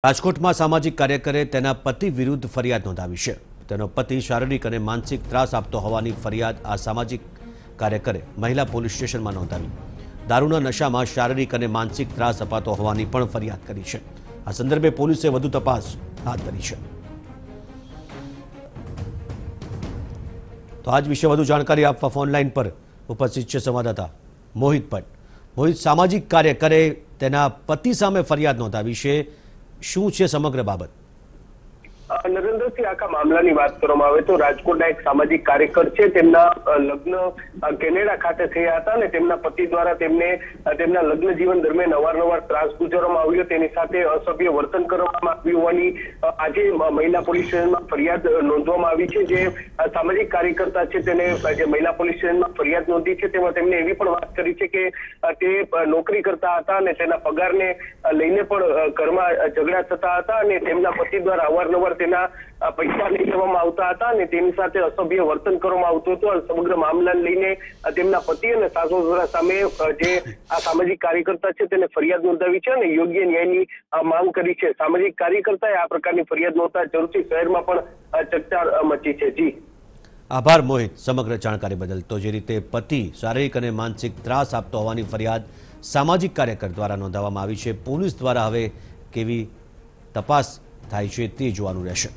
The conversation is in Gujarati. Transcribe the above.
રાજકોટમાં સામાજિક કાર્યકરે તેના પતિ વિરુદ્ધ ફરિયાદ નોંધાવી છે। તેનો પતિ શારીરિક અને માનસિક ત્રાસ આપતો હોવાની ફરિયાદ આ સામાજિક કાર્યકરે મહિલા પોલીસ સ્ટેશનમાં નોંધાવી। દારૂના નશામાં શારીરિક અને માનસિક ત્રાસ અપાતો હોવાની પણ ફરિયાદ કરી છે। આ સંદર્ભે પોલીસે વધુ તપાસ હાથ ધરી છે। તો આજ વિશે વધુ જાણકારી આપવા ફોન લાઈન પર ઉપસ્થિત છે સંવાદદાતા મોહિત ભટ્ટ। મોહિત, સામાજિક કાર્યકરે તેના પતિ સામે ફરિયાદ નોંધાવી છે, શું છે સમગ્ર બાબત? નરેન્દ્રસિંહ, આખા મામલાની વાત કરવામાં આવે તો રાજકોટના એક સામાજિક કાર્યકર છે, તેમના લગ્ન કેનેડા ખાતે થયા હતા અને તેમના પતિ દ્વારા તેમને તેમના લગ્ન જીવન દરમિયાન અવારનવાર ત્રાસ ગુજારવામાં આવ્યો, તેની સાથે અસભ્ય વર્તન કરવામાં આવ્યું હોવાની આજે મહિલા પોલીસ સ્ટેશનમાં ફરિયાદ નોંધવામાં આવી છે। જે સામાજિક કાર્યકર્તા છે તેને જે મહિલા પોલીસ સ્ટેશનમાં ફરિયાદ નોંધી છે તેમાં તેમને એવી પણ વાત કરી છે કે તે નોકરી કરતા હતા અને તેના પગારને લઈને પણ ઘરમાં ઝઘડા થતા હતા અને તેમના પતિ દ્વારા અવારનવાર તેના પૈસા લઈ લેવામાં આવતા હતા અને તેની સાથે અસભ્ય વર્તન કરવામાં આવતું હતું। સમગ્ર મામલાને લઈને તેમના પતિ અને સાસુ સસરા સામે જે આ સામાજિક કાર્યકર્તા છે તેને ફરિયાદ નોંધાવી છે અને યોગ્ય ન્યાયની માંગ કરી છે। સામાજિક કાર્યકર્તાએ આ પ્રકારની ફરિયાદ નોંધતા જરૂરથી શહેરમાં પણ ચકચાર મચી છે। જી, આભાર મોહિત સમગ્ર જાણકારી બદલ। તો જે રીતે પતિ શારીરિક અને માનસિક ત્રાસ આપતો હોવાની ફરિયાદ સામાજિક કાર્યકર દ્વારા નોંધાવવામાં આવી છે, પોલીસ દ્વારા હવે કેવી તપાસ થાય છે તે જોવાનું રહેશે।